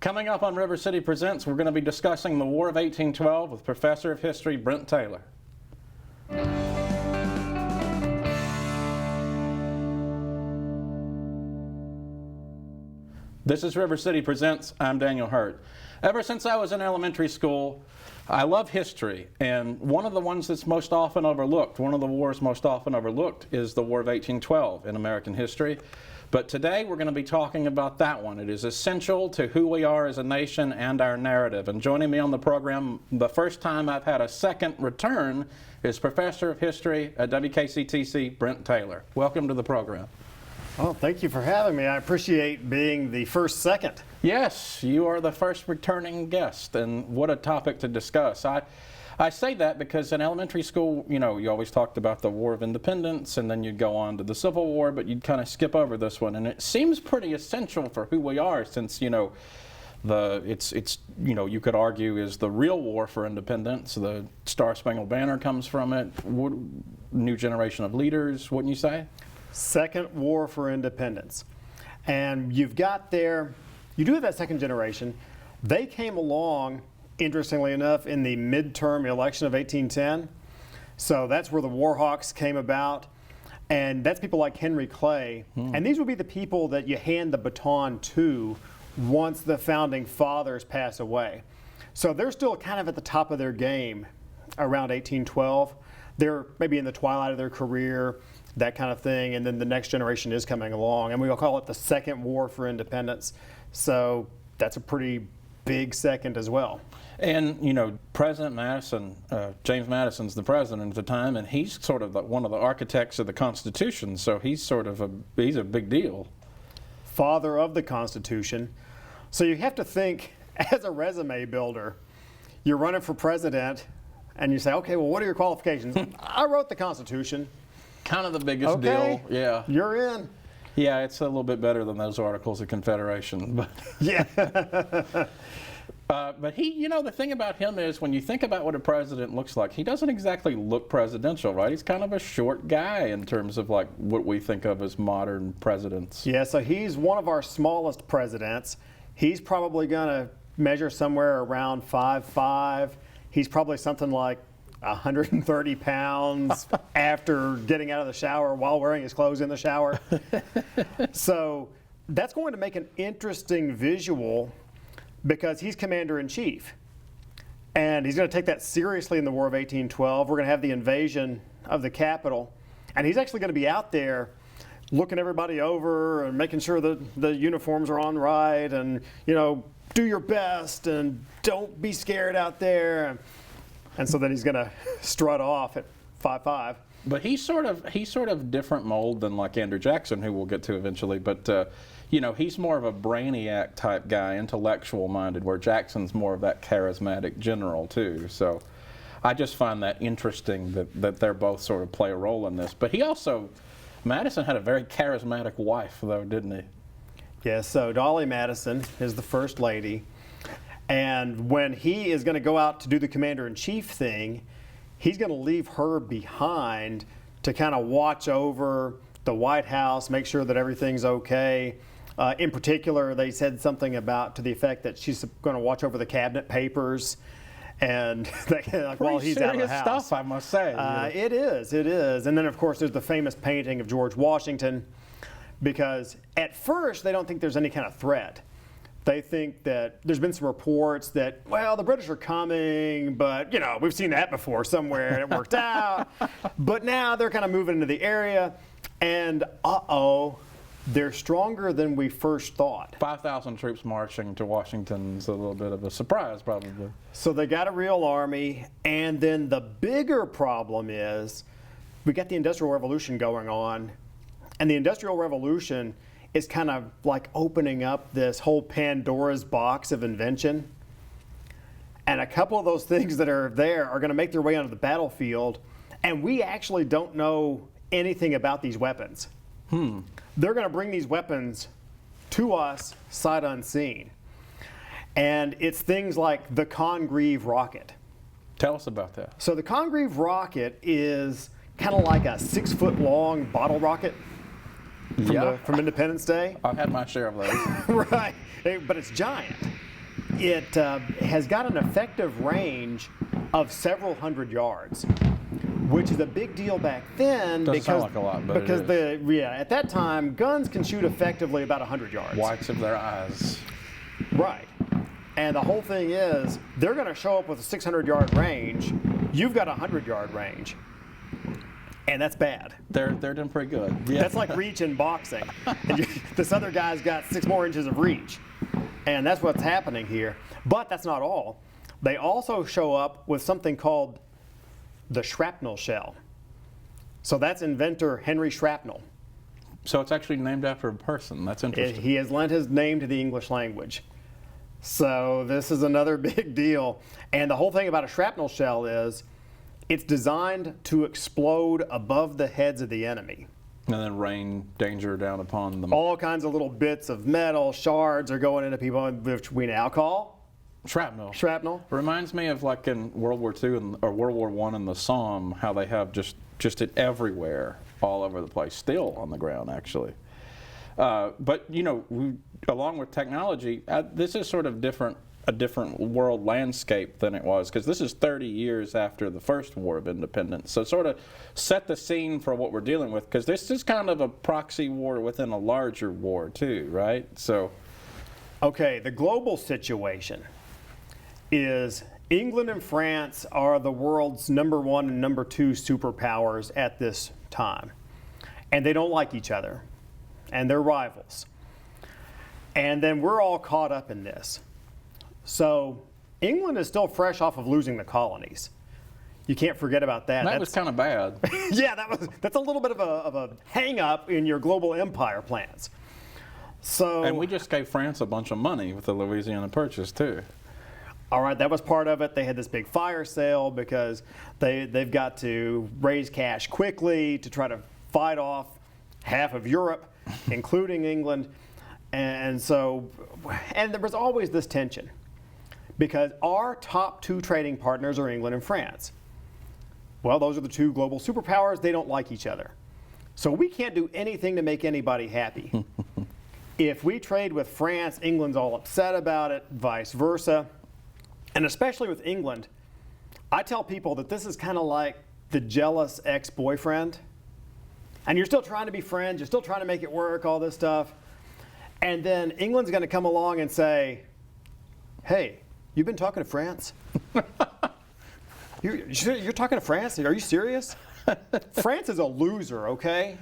Coming up on River City Presents, we're going to be discussing the War of 1812 with Professor of History Brent Taylor. This is River City Presents. I'm Daniel Hurt. Ever since I was in elementary school, I love history, and one of the ones that's most often overlooked, one of the wars most often overlooked, is the War of 1812 in American history. But today we're going to be talking about that one. It is essential to who we are as a nation and our narrative. And joining me on the program, the first time I've had a second return, is Professor of History at WKCTC, Brent Taylor. Welcome to the program. Well, thank you for having me. I appreciate being the first second. Yes, you are the first returning guest, and what a topic to discuss. I say that because in elementary school, you know, you always talked about the War of Independence, and then you'd go on to the Civil War, but you'd kind of skip over this one. And it seems pretty essential for who we are, since, you know, you could argue is the real war for independence. The Star-Spangled Banner comes from it. New generation of leaders, wouldn't you say? Second war for independence. And you've got there, you do have that second generation. They came along, interestingly enough, in the midterm election of 1810. So that's where the Warhawks came about. And that's people like Henry Clay. And these would be the people that you hand the baton to once the founding fathers pass away. So they're still kind of at the top of their game around 1812. They're maybe in the twilight of their career, that kind of thing, and then the next generation is coming along, and we'll call it the Second War for Independence. So that's a pretty big second as well. And, you know, President Madison, James Madison's the president at the time, and he's sort of one of the architects of the Constitution, so he's he's a big deal. Father of the Constitution. So you have to think, as a resume builder, you're running for president, and you say, okay, well, what are your qualifications? I wrote the Constitution. Kind of the biggest deal, yeah. You're in. Yeah, it's a little bit better than those Articles of Confederation, but yeah. But he, you know, the thing about him is when you think about what a president looks like, he doesn't exactly look presidential, right? He's kind of a short guy in terms of like what we think of as modern presidents. Yeah, so he's one of our smallest presidents. He's probably going to measure somewhere around 5'5". He's probably something like 130 pounds after getting out of the shower while wearing his clothes in the shower. So that's going to make an interesting visual because he's commander-in-chief. And he's going to take that seriously in the War of 1812. We're going to have the invasion of the capital. And he's actually going to be out there looking everybody over and making sure that the uniforms are on right and, you know, do your best and don't be scared out there. And so then he's going to strut off at 5'5". But he's sort of different mold than like Andrew Jackson, who we'll get to eventually. But you know, he's more of a brainiac type guy, intellectual minded, where Jackson's more of that charismatic general too. So I just find that interesting that they're both sort of play a role in this. But Madison had a very charismatic wife, though, didn't he? Yeah. So Dolly Madison is the first lady. And when he is going to go out to do the commander-in-chief thing, he's going to leave her behind to kind of watch over the White House, make sure that everything's okay. In particular, they said something about to the effect that she's going to watch over the cabinet papers, and like, while he's out of the house. Stuff, I must say. It is. And then, of course, there's the famous painting of George Washington, because at first they don't think there's any kind of threat. They think that there's been some reports that, well, the British are coming, but, you know, we've seen that before somewhere and it worked out. But now they're kind of moving into the area, and they're stronger than we first thought. 5,000 troops marching to Washington's a little bit of a surprise, probably. So they got a real army, and then the bigger problem is we got the Industrial Revolution going on, and the Industrial Revolution is kind of like opening up this whole Pandora's box of invention. And a couple of those things that are there are going to make their way onto the battlefield, and we actually don't know anything about these weapons. They're going to bring these weapons to us sight unseen. And it's things like the Congreve rocket. Tell us about that. So the Congreve rocket is kind of like a 6-foot-long bottle rocket from Independence Day. I've had my share of those. Right, but it's giant. it has got an effective range of several hundred yards, which is a big deal back then. Doesn't because sound like a lot, but because it is. at that time guns can shoot effectively about 100 yards. Whites of their eyes. Right. And the whole thing is they're going to show up with a 600-yard range. You've got a 100-yard range. And that's bad. They're doing pretty good. Yeah. That's like reach in boxing. And this other guy's got 6 more inches of reach. And that's what's happening here. But that's not all. They also show up with something called the shrapnel shell. So that's inventor Henry Shrapnel. So it's actually named after a person. That's interesting. He has lent his name to the English language. So this is another big deal. And the whole thing about a shrapnel shell is it's designed to explode above the heads of the enemy. And then rain danger down upon them. All kinds of little bits of metal, shards are going into people, which we now call Shrapnel. shrapnel. Reminds me of like in World War II or World War I in the Somme, how they have just it everywhere, all over the place, still on the ground actually. But you know, along with technology, this is sort of a different world landscape than it was, because this is 30 years after the first War of Independence. So sort of set the scene for what we're dealing with, because this is kind of a proxy war within a larger war too, right? So, Okay, the global situation is England and France are the world's #1 and #2 superpowers at this time. And they don't like each other. And they're rivals. And then we're all caught up in this. So England is still fresh off of losing the colonies. You can't forget about that. that was kind of bad. Yeah, that's a little bit of a hang up in your global empire plans. So And we just gave France a bunch of money with the Louisiana Purchase too. all right, that was part of it. They had this big fire sale because they've got to raise cash quickly to try to fight off half of Europe, including England. And there was always this tension because our top 2 trading partners are England and France. Well, those are the 2 global superpowers. They don't like each other. So we can't do anything to make anybody happy. If we trade with France, England's all upset about it, vice versa. And especially with England, I tell people that this is kind of like the jealous ex-boyfriend. And you're still trying to be friends, you're still trying to make it work, all this stuff. And then England's going to come along and say, hey, you've been talking to France? You're talking to France? Are you serious? France is a loser, okay?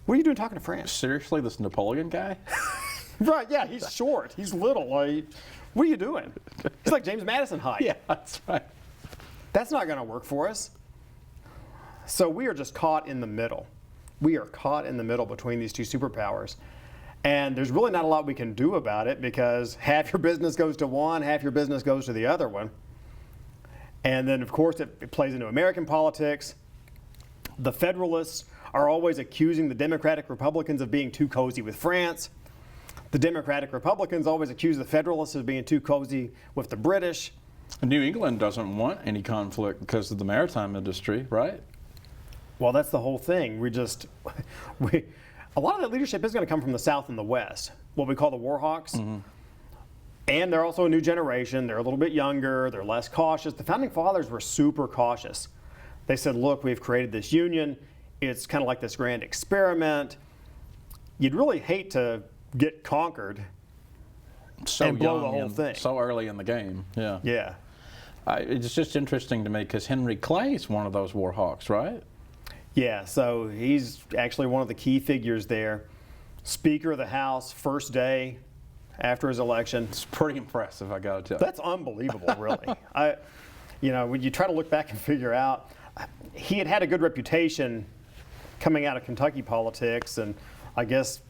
What are you doing talking to France? Seriously, this Napoleon guy? Right, yeah, he's short. He's little. Like, what are you doing? He's like James Madison height. Yeah, that's right. That's not going to work for us. So we are just caught in the middle. We are caught in the middle between these 2 superpowers. And there's really not a lot we can do about it because half your business goes to one, half your business goes to the other one. And then, of course, it plays into American politics. The Federalists are always accusing the Democratic Republicans of being too cozy with France. The Democratic Republicans always accuse the Federalists of being too cozy with the British. New England doesn't want any conflict because of the maritime industry, right? Well, that's the whole thing. A lot of that leadership is going to come from the South and the West, what we call the Warhawks. Mm-hmm. And they're also a new generation. They're a little bit younger. They're less cautious. The Founding Fathers were super cautious. They said, look, we've created this union. It's kind of like this grand experiment. You'd really hate to get conquered and blow the whole thing. So early in the game, yeah. Yeah. It's just interesting to me because Henry Clay's one of those Warhawks, right? Yeah, so he's actually one of the key figures there. Speaker of the House, first day after his election. It's pretty impressive, I got to tell you. That's unbelievable, really. When you try to look back and figure out, he had a good reputation coming out of Kentucky politics, and I guess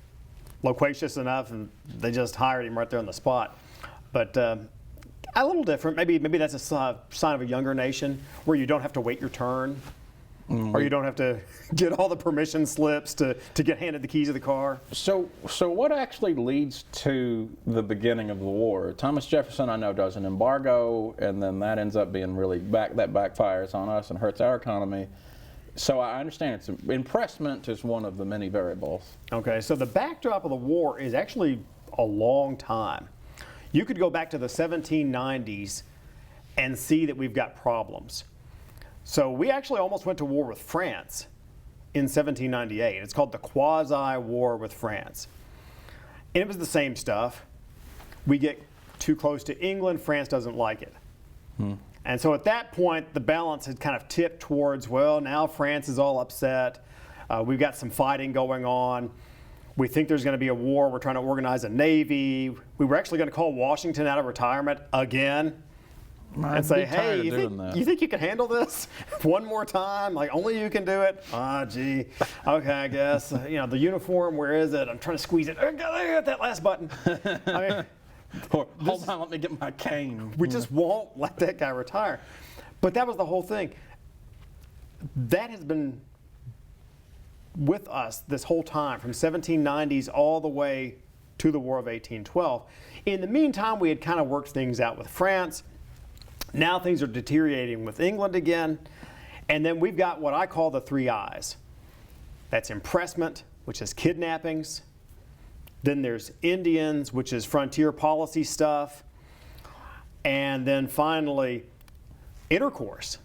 loquacious enough, and they just hired him right there on the spot. But a little different. Maybe that's a sign of a younger nation where you don't have to wait your turn. Or you don't have to get all the permission slips to get handed the keys of the car. So what actually leads to the beginning of the war? Thomas Jefferson, I know, does an embargo, and then that ends up being really that backfires on us and hurts our economy. So I understand impressment is one of the many variables. Okay, so the backdrop of the war is actually a long time. you could go back to the 1790s and see that we've got problems. So we actually almost went to war with France in 1798. It's called the Quasi-War with France. And it was the same stuff. We get too close to England, France doesn't like it. And so at that point, the balance had kind of tipped towards, well, now France is all upset. We've got some fighting going on. We think there's going to be a war. We're trying to organize a navy. We were actually going to call Washington out of retirement again and say, hey, you think you can handle this one more time? Like, only you can do it? Ah, gee. Okay, I guess. The uniform, where is it? I'm trying to squeeze it. I got that last button. I mean, hold on, let me get my cane. We just won't let that guy retire. But that was the whole thing. That has been with us this whole time, from 1790s all the way to the War of 1812. In the meantime, we had kind of worked things out with France. Now things are deteriorating with England again. And then we've got what I call the 3 I's. That's impressment, which is kidnappings. Then there's Indians, which is frontier policy stuff. And then finally, intercourse,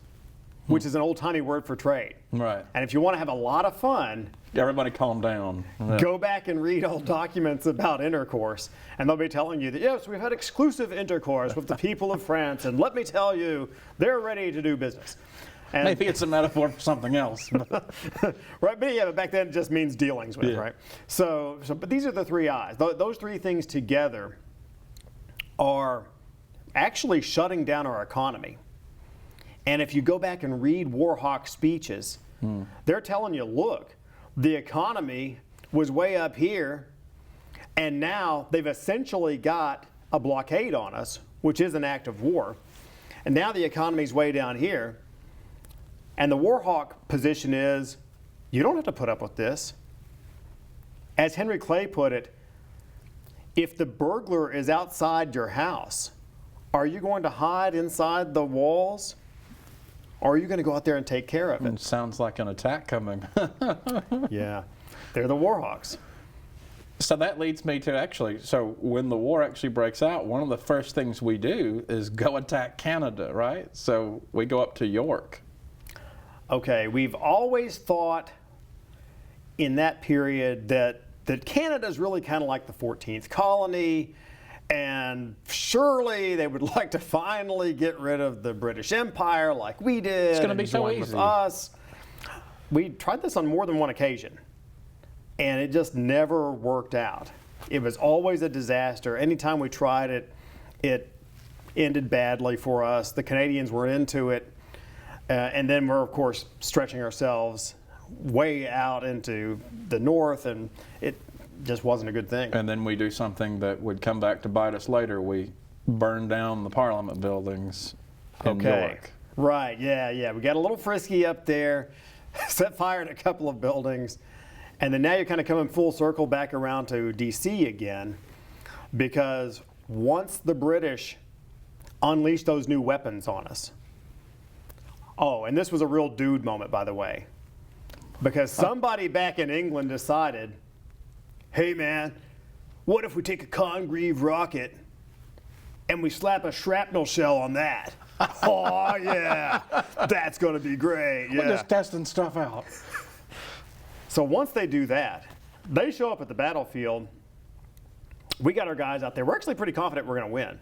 which is an old-timey word for trade. Right. And if you want to have a lot of fun, everybody calm down. Go back and read old documents about intercourse, and they'll be telling you that, yes, we've had exclusive intercourse with the people of France, and let me tell you, they're ready to do business. And maybe it's a metaphor for something else. Right, but back then it just means dealings with, right? So, but these are the 3 I's. Those 3 things together are actually shutting down our economy. And if you go back and read Warhawk's speeches, they're telling you, look, the economy was way up here, and now they've essentially got a blockade on us, which is an act of war. And now the economy's way down here. And the Warhawk position is, you don't have to put up with this. As Henry Clay put it, if the burglar is outside your house, are you going to hide inside the walls? Or are you going to go out there and take care of it? Sounds like an attack coming. Yeah, they're the Warhawks. So that leads me to so when the war actually breaks out, one of the first things we do is go attack Canada, right? So we go up to York. Okay, we've always thought in that period that Canada's really kind of like the 14th colony, and surely they would like to finally get rid of the British Empire like we did. It's going to be so easy. With us. We tried this on more than one occasion, and it just never worked out. It was always a disaster. Anytime we tried it, it ended badly for us. The Canadians were into it. And then we're, of course, stretching ourselves way out into the north, and it just wasn't a good thing. And then we do something that would come back to bite us later. We burn down the Parliament buildings in York. Right, yeah. We got a little frisky up there, set fire to a couple of buildings, and then now you're kind of coming full circle back around to D.C. again, because once the British unleashed those new weapons on us, oh, and this was a real dude moment, by the way, because somebody back in England decided, hey man, what if we take a Congreve rocket and we slap a shrapnel shell on that? Oh yeah, that's gonna be great. Yeah. We're just testing stuff out. So once they do that, they show up at the battlefield. We got our guys out there. We're actually pretty confident we're gonna win.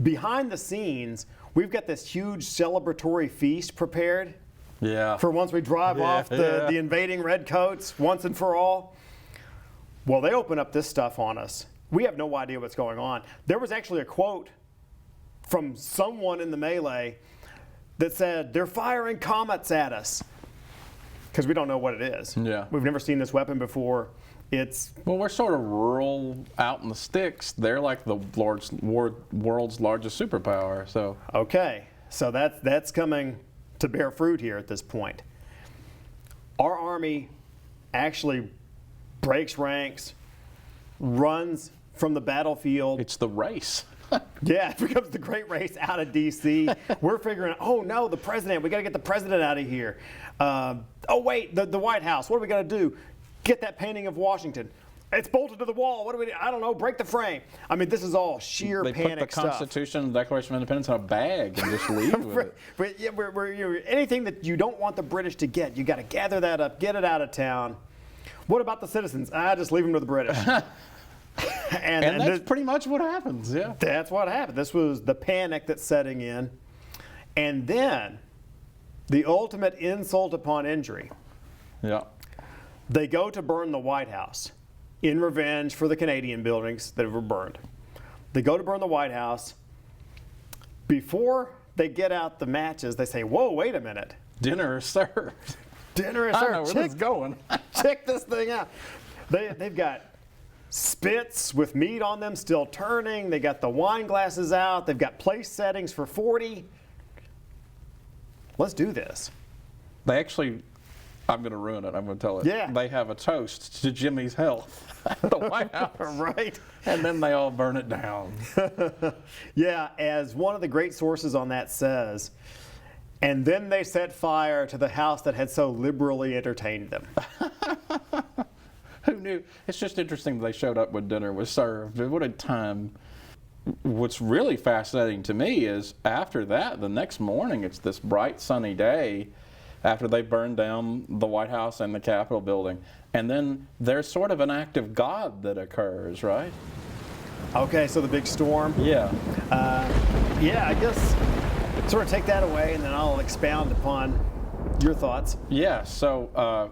Behind the scenes, we've got this huge celebratory feast prepared for once we drive off the invading redcoats once and for all. Well, they open up this stuff on us. We have no idea what's going on. There was actually a quote from someone in the melee that said, they're firing comets at us, because we don't know what it is. Yeah. We've never seen this weapon before. Well, we're sort of rural out in the sticks. They're like the world's largest superpower. So okay, so that's coming to bear fruit here at this point. Our army actually breaks ranks, runs from the battlefield. It's the race. Yeah, it becomes the great race out of D.C. We're figuring, oh no, the president, we got to get the president out of here. Oh wait, the White House, what are we going to do? Get that painting of Washington. It's bolted to the wall. What do we do? I don't know. Break the frame. I mean, this is all sheer They panic put the stuff. Constitution and the Declaration of Independence in a bag and just leave with it. But yeah, anything that you don't want the British to get, you got to gather that up, get it out of town. What about the citizens? Just leave them to the British. And that's pretty much what happens, yeah. That's what happened. This was the panic that's setting in. And then, the ultimate insult upon injury. Yeah. They go to burn the White House in revenge for the Canadian buildings that were burned. They go to burn the White House. Before they get out the matches, they say, whoa, wait a minute. Dinner is served. Dinner is I served. know where this is going. Check this thing out. They've got spits with meat on them still turning. They got the wine glasses out. They've got place settings for 40. Let's do this. They actually, I'm going to ruin it. I'm going to tell it. Yeah. They have a toast to Jimmy's health at the White House. Right. And then they all burn it down. Yeah, as one of the great sources on that says, and then they set fire to the house that had so liberally entertained them. Who knew? It's just interesting that they showed up when dinner was served. What a time. What's really fascinating to me is after that, the next morning, it's this bright sunny day after they burned down the White House and the Capitol building. And then there's sort of an act of God that occurs, right? Okay, so the big storm. Yeah. Yeah, I guess sort of take that away and then I'll expound upon your thoughts. Yeah, so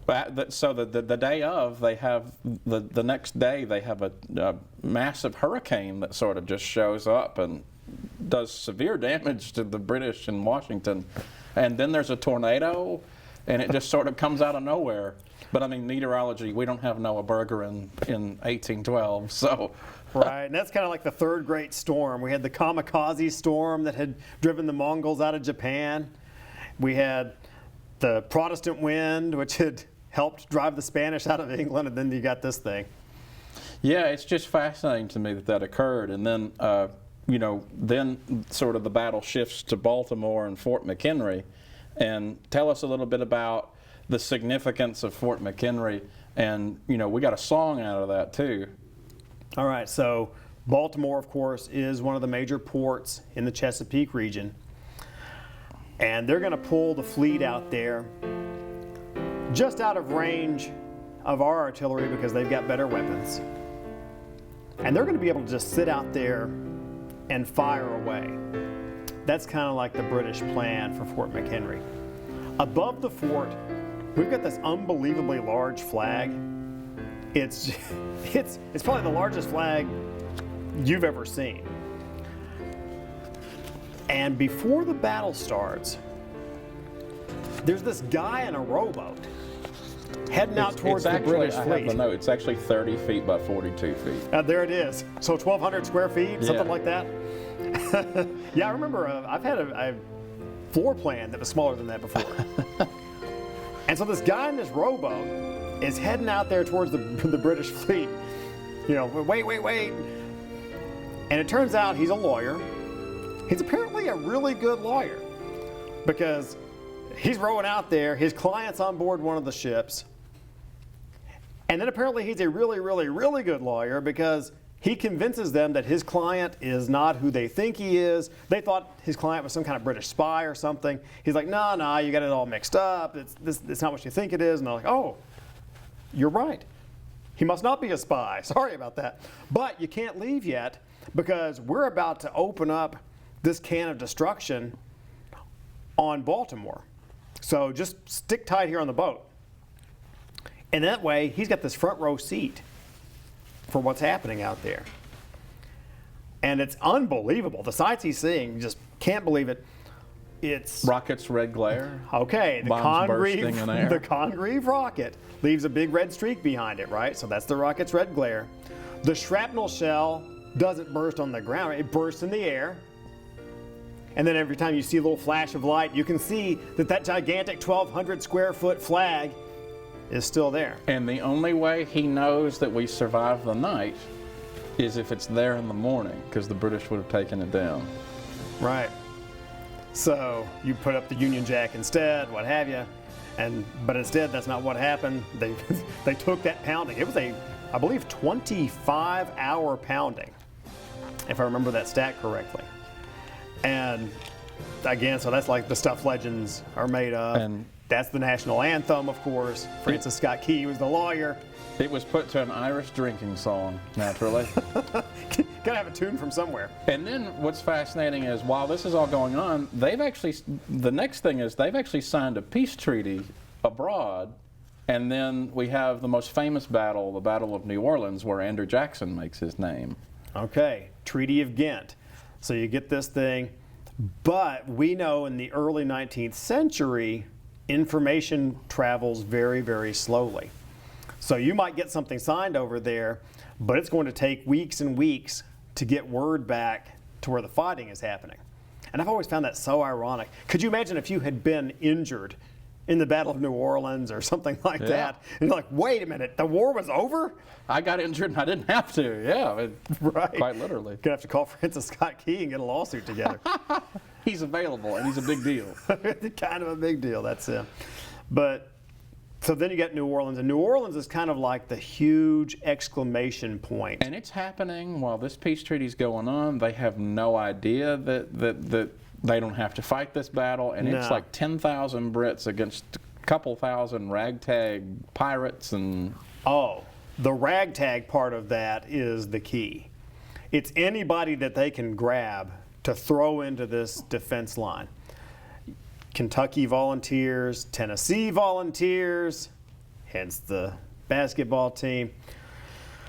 the day of, they have, the next day, they have a massive hurricane that sort of just shows up and does severe damage to the British in Washington. And then there's a tornado, and it just sort of comes out of nowhere. But I mean, meteorology, we don't have Noah Berger in 1812, so. Right, and that's kind of like the third great storm. We had the kamikaze storm that had driven the Mongols out of Japan. We had the Protestant wind, which had helped drive the Spanish out of England, and then you got this thing. Yeah, it's just fascinating to me that that occurred. And then, then sort of the battle shifts to Baltimore and Fort McHenry. And tell us a little bit about the significance of Fort McHenry. And, we got a song out of that too. All right, so Baltimore, of course, is one of the major ports in the Chesapeake region. And they're going to pull the fleet out there just out of range of our artillery because they've got better weapons. And they're going to be able to just sit out there and fire away. That's kind of like the British plan for Fort McHenry. Above the fort, we've got this unbelievably large flag. It's probably the largest flag you've ever seen. And before the battle starts, there's this guy in a rowboat heading out towards the British fleet. I have the note. It's actually 30 feet by 42 feet. There it is. So 1,200 square feet, something like that. Yeah, I remember I've had a floor plan that was smaller than that before. And so this guy in this rowboat is heading out there towards the British fleet. Wait. And it turns out he's a lawyer. He's apparently a really good lawyer because he's rowing out there. His client's on board one of the ships. And then apparently he's a really, really, really good lawyer because he convinces them that his client is not who they think he is. They thought his client was some kind of British spy or something. He's like, no, you got it all mixed up. It's not what you think it is. And they're like, oh, you're right. He must not be a spy. Sorry about that. But you can't leave yet because we're about to open up this can of destruction on Baltimore. So just stick tight here on the boat. And that way, he's got this front row seat for what's happening out there. And it's unbelievable. The sights he's seeing, you just can't believe it. It's rockets, red glare. Okay, the bombs bursting in air. The Congreve rocket leaves a big red streak behind it, right? So that's the rocket's red glare. The shrapnel shell doesn't burst on the ground, it bursts in the air. And then every time you see a little flash of light, you can see that gigantic 1,200 square foot flag is still there. And the only way he knows that we survived the night is if it's there in the morning, because the British would have taken it down. Right. So you put up the Union Jack instead, what have you, but instead that's not what happened. They took that pounding. It was a I believe, 25-hour pounding, if I remember that stat correctly. And again, so that's like the stuff legends are made of. And that's the national anthem, of course. Francis Scott Key was the lawyer. it was put to an Irish drinking song, naturally. Gotta have a tune from somewhere. And then what's fascinating is while this is all going on, the next thing is they've actually signed a peace treaty abroad. And then we have the most famous battle, the Battle of New Orleans, where Andrew Jackson makes his name. Okay, Treaty of Ghent. So you get this thing. But we know in the early 19th century, information travels very, very slowly. So you might get something signed over there, but it's going to take weeks and weeks to get word back to where the fighting is happening. And I've always found that so ironic. Could you imagine if you had been injured in the Battle of New Orleans or something like that? And you're like, wait a minute, the war was over? I got injured and I didn't have to. Yeah, Right. Quite literally. Gonna have to call Francis Scott Key and get a lawsuit together. He's available and he's a big deal. Kind of a big deal, that's it. But so then you get New Orleans, and New Orleans is kind of like the huge exclamation point. And it's happening while this peace treaty's going on. They have no idea that they don't have to fight this battle, and it's No. like 10,000 Brits against a couple thousand ragtag pirates and. Oh, the ragtag part of that is the key. It's anybody that they can grab to throw into this defense line. Kentucky Volunteers, Tennessee Volunteers, hence the basketball team.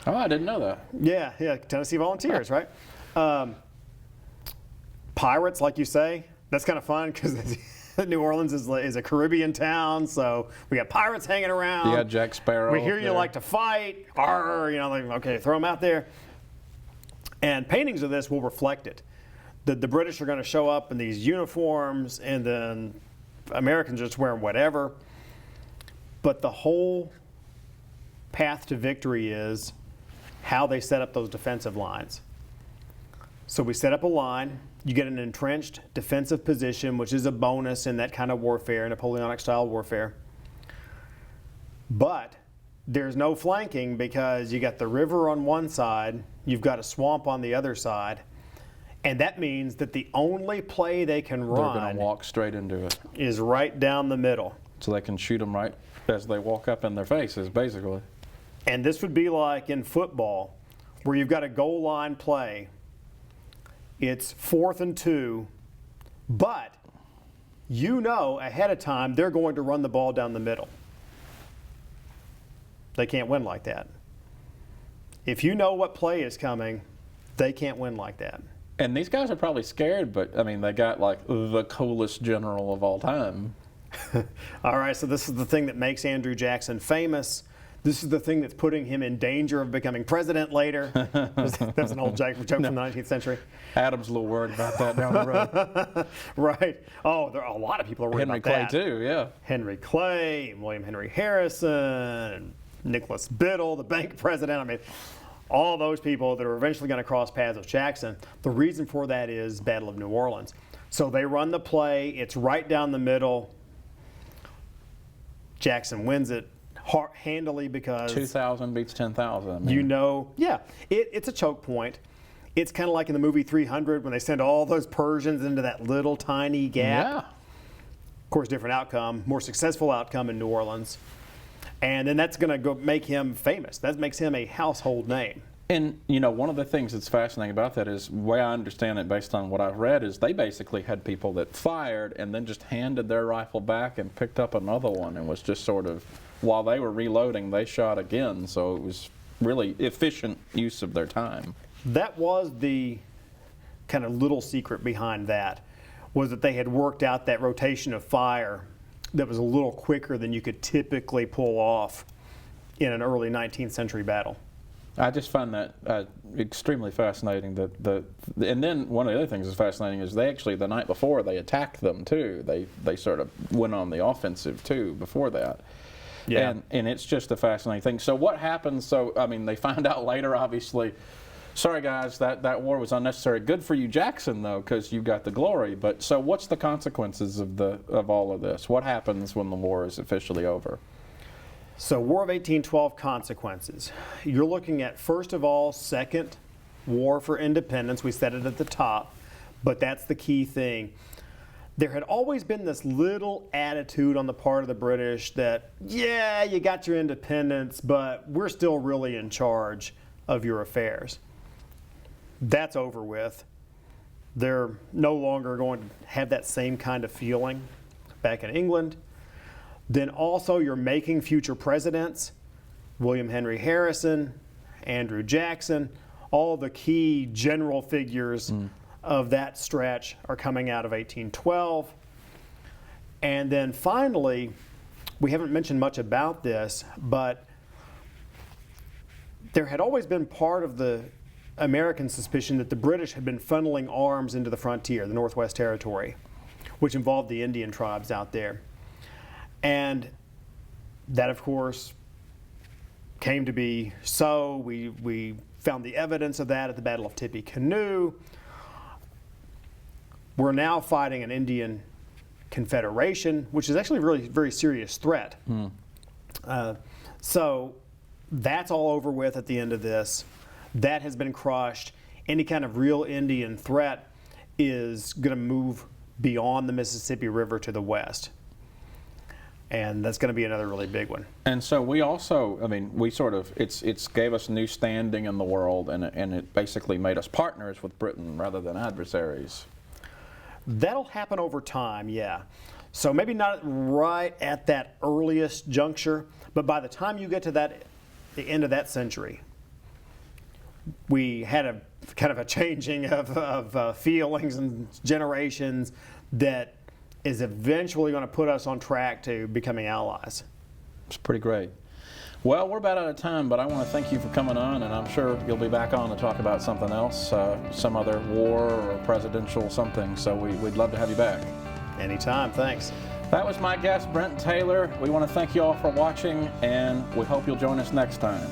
Oh, I didn't know that. Yeah, Tennessee Volunteers, right? Pirates, like you say, that's kind of fun because New Orleans is a Caribbean town, so we got pirates hanging around. You got Jack Sparrow. We hear up you there. like to fight. Arr, like, okay, throw them out there. And paintings of this will reflect it. The British are going to show up in these uniforms, and then Americans are just wearing whatever. But the whole path to victory is how they set up those defensive lines. So we set up a line. You get an entrenched defensive position, which is a bonus in that kind of warfare, Napoleonic-style warfare. But there's no flanking because you got the river on one side, you've got a swamp on the other side, and that means that the only play they can They're run going to walk straight into it. is right down the middle. So they can shoot them right as they walk up in their faces, basically. And this would be like in football, where you've got a goal line play. It's 4th and 2, but you know ahead of time they're going to run the ball down the middle. They can't win like that. If you know what play is coming, they can't win like that. And these guys are probably scared, but I mean, they got like the coolest general of all time. All right, so this is the thing that makes Andrew Jackson famous. This is the thing that's putting him in danger of becoming president later. That's an old joke from the 19th century. Adam's a little worried about that down the road. Right. Oh, there are a lot of people are worried Henry about Clay that. too, yeah. Henry Clay, William Henry Harrison, Nicholas Biddle, the bank president. I mean, all those people that are eventually going to cross paths with Jackson. The reason for that is Battle of New Orleans. So they run the play. It's right down the middle. Jackson wins it handily because 2,000 beats 10,000. you know, yeah, it's a choke point. It's kind of like in the movie 300 when they send all those Persians into that little tiny gap. Yeah. Of course, different outcome, more successful outcome in New Orleans. And then that's going to go make him famous. That makes him a household name. And, you know, one of the things that's fascinating about that is, the way I understand it based on what I've read, is they basically had people that fired and then just handed their rifle back and picked up another one and was just sort of, while they were reloading, they shot again. So it was really efficient use of their time. That was the kind of little secret behind that, was that they had worked out that rotation of fire that was a little quicker than you could typically pull off in an early 19th century battle. I just find that extremely fascinating. And then one of the other things that's fascinating is they actually, the night before, they attacked them too. They sort of went on the offensive too before that. Yeah. And it's just a fascinating thing. So what happens? So I mean, they find out later, obviously. Sorry guys, that war was unnecessary. Good for you, Jackson, though, because you got the glory. But so what's the consequences of all of this? What happens when the war is officially over? So War of 1812 consequences. You're looking at, first of all, Second War for Independence. We said it at the top, but that's the key thing. There had always been this little attitude on the part of the British that, yeah, you got your independence, but we're still really in charge of your affairs. That's over with. They're no longer going to have that same kind of feeling back in England. Then also you're making future presidents, William Henry Harrison, Andrew Jackson, all the key general figures of that stretch are coming out of 1812. And then finally, we haven't mentioned much about this, but there had always been part of the American suspicion that the British had been funneling arms into the frontier, the Northwest Territory, which involved the Indian tribes out there. And that, of course, came to be so. We found the evidence of that at the Battle of Tippecanoe. We're now fighting an Indian confederation, which is actually a really very serious threat. So that's all over with at the end of this. That has been crushed. Any kind of real Indian threat is going to move beyond the Mississippi River to the west. And that's going to be another really big one. And so we also, I mean, we sort of, it's gave us new standing in the world, and it basically made us partners with Britain rather than adversaries. That'll happen over time, yeah. So maybe not right at that earliest juncture, but by the time you get to the end of that century, we had a kind of a changing of feelings and generations that is eventually going to put us on track to becoming allies. It's pretty great. Well, we're about out of time, but I want to thank you for coming on, and I'm sure you'll be back on to talk about something else, some other war or presidential something, so we'd love to have you back. Anytime, thanks. That was my guest, Brent Taylor. We want to thank you all for watching, and we hope you'll join us next time.